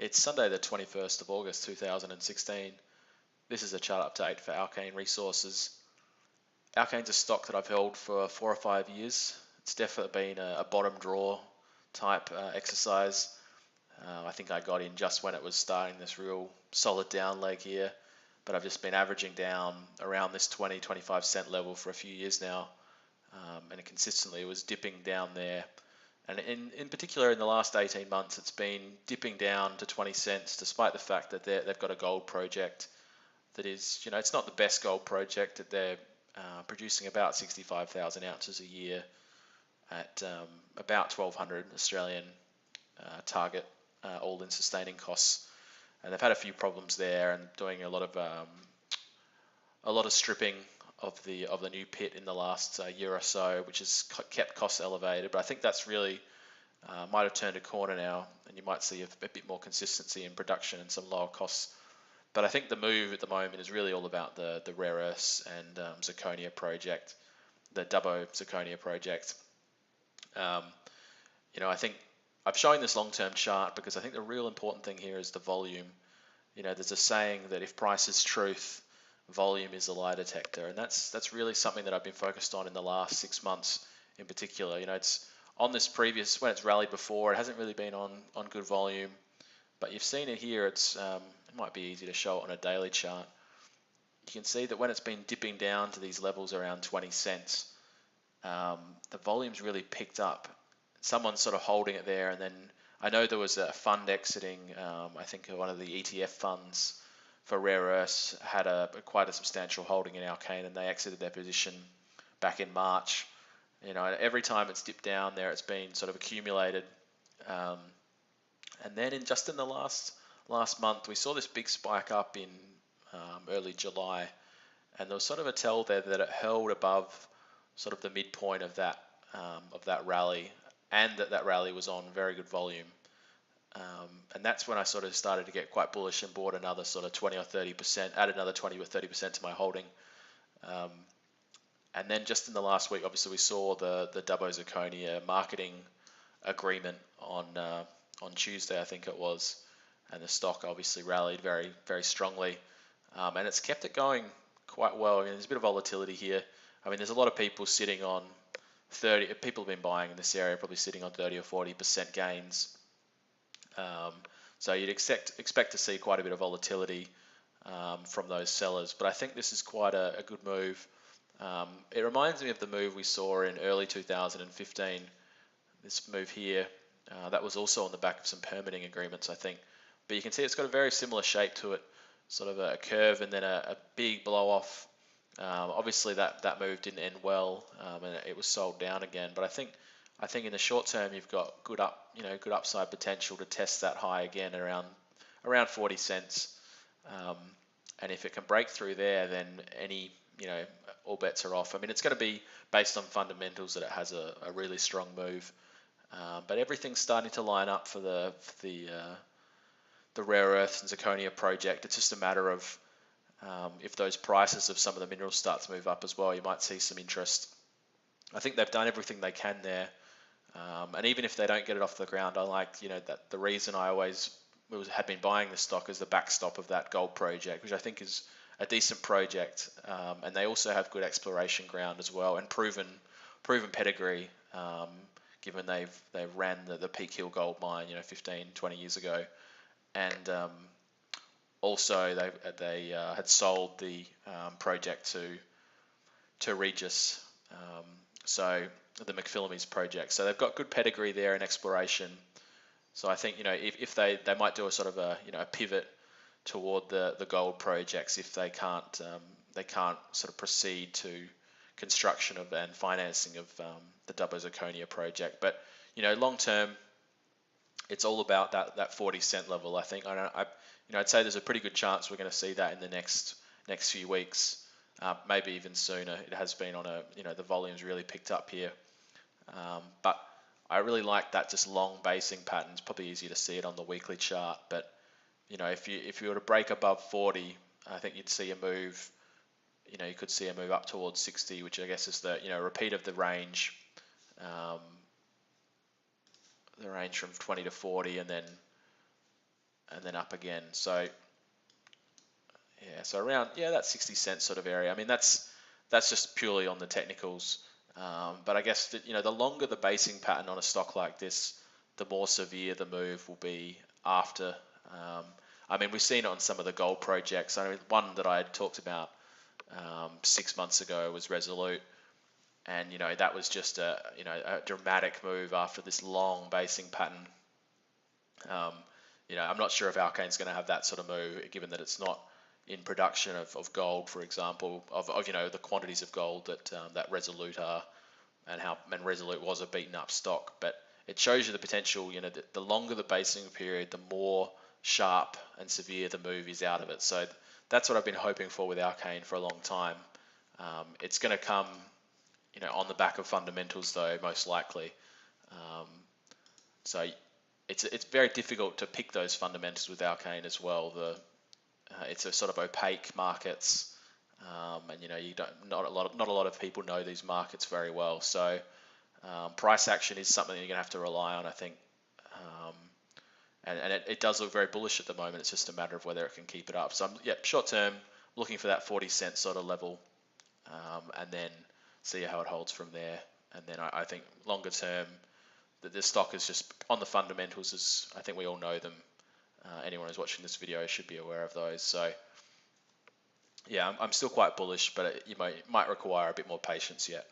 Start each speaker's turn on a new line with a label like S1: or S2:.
S1: It's Sunday the 21st of August 2016. This is a chart update for Alkane Resources. Alkane's a stock that I've held for 4 or 5 years. It's definitely been a bottom draw type exercise. I think I got in just when it was starting this real solid down leg here, but I've just been averaging down around this 20-25 cent level for a few years now, and it consistently was dipping down there. And in particular, in the last 18 months, it's been dipping down to 20 cents, despite the fact that they've got a gold project that is, it's not the best gold project, that they're producing about 65,000 ounces a year at about 1,200 Australian target all-in sustaining costs. And they've had a few problems there and doing a lot of stripping of the new pit in the last year or so, which has kept costs elevated. But I think that's really might have turned a corner now, and you might see a bit more consistency in production and some lower costs. But I think the move at the moment is really all about the rare earths and zirconia project, the Dubbo zirconia project. I think I'm showing this long-term chart because I think the real important thing here is the volume. There's a saying that if price is truth, volume is a lie detector, and that's really something that I've been focused on in the last 6 months in particular. It's on this previous, when it's rallied before, it hasn't really been on good volume, but you've seen it here. It might be easy to show it on a daily chart. You can see that when it's been dipping down to these levels around 20 cents, the volume's really picked up. Someone's sort of holding it there, and then I know there was a fund exiting. I think one of the ETF funds for rare earths had quite a substantial holding in Alkane, and they exited their position back in March. Every time it's dipped down there, it's been sort of accumulated, and then in the last month, we saw this big spike up in early July, and there was sort of a tell there that it held above sort of the midpoint of that rally, and that rally was on very good volume. And that's when I sort of started to get quite bullish and bought another sort of 20 or 30%, added another 20 or 30% to my holding. And then just in the last week, obviously we saw the Dubbo zirconia marketing agreement on Tuesday, I think it was, and the stock obviously rallied very, very strongly, and it's kept it going quite well. There's a bit of volatility here. There's a lot of people sitting on 30. People have been buying in this area, probably sitting on 30 or 40% gains. So you'd expect to see quite a bit of volatility from those sellers, but I think this is quite a good move. It reminds me of the move we saw in early 2015. This move here, that was also on the back of some permitting agreements, I think. But you can see it's got a very similar shape to it, sort of a curve and then a big blow off. Obviously that move didn't end well, and it was sold down again. But I think in the short term you've got good upside potential to test that high again around 40 cents. And if it can break through there, then all bets are off. It's going to be based on fundamentals that it has a really strong move. But everything's starting to line up for the rare earth and zirconia project. It's just a matter of if those prices of some of the minerals start to move up as well, you might see some interest. I think they've done everything they can there, and even if they don't get it off the ground, I like that the reason I always had been buying this stock is the backstop of that gold project, which I think is a decent project, and they also have good exploration ground as well and proven pedigree. Given they've ran the Peak Hill gold mine 15-20 years ago, and also they had sold the project to Regis, so the McPhillamys project. So they've got good pedigree there in exploration. So I think if they might do a sort of a pivot toward the gold projects if they can't sort of proceed to construction of and financing of the Dubbo zirconia project. But long term, it's all about that 40 cent level. I think I'd say there's a pretty good chance we're going to see that in the next few weeks, maybe even sooner. It has been on the volume's really picked up here, but I really like that just long basing pattern. It's probably easier to see it on the weekly chart, but if you were to break above 40, I think you'd see a move. You could see a move up towards 60, which I guess is the repeat of the range from 20 to 40, and then and then up again. So yeah, so around that 60 cent sort of area. I mean, that's just purely on the technicals. But I guess that, the longer the basing pattern on a stock like this, the more severe the move will be after. Um, I mean, we've seen it on some of the gold projects. I mean, one that I had talked about 6 months ago was Resolute, and that was just a dramatic move after this long basing pattern. Um, I'm not sure if Alkane's going to have that sort of move, given that it's not in production of gold, for example, of the quantities of gold that Resolute are, and Resolute was a beaten up stock. But it shows you the potential. The longer the basing period, the more sharp and severe the move is out of it. So that's what I've been hoping for with Alkane for a long time. It's going to come, on the back of fundamentals, though, most likely. Um, so it's very difficult to pick those fundamentals with Alkane as well. It's a sort of opaque markets, and you don't not a lot of people know these markets very well. So price action is something you're gonna have to rely on, I think. Um, and it does look very bullish at the moment. It's just a matter of whether it can keep it up. So short term, looking for that 40 cent sort of level, and then see how it holds from there. And then I think longer term, that this stock is just on the fundamentals, as I think we all know them. Anyone who's watching this video should be aware of those. So yeah, I'm still quite bullish, but you might require a bit more patience yet.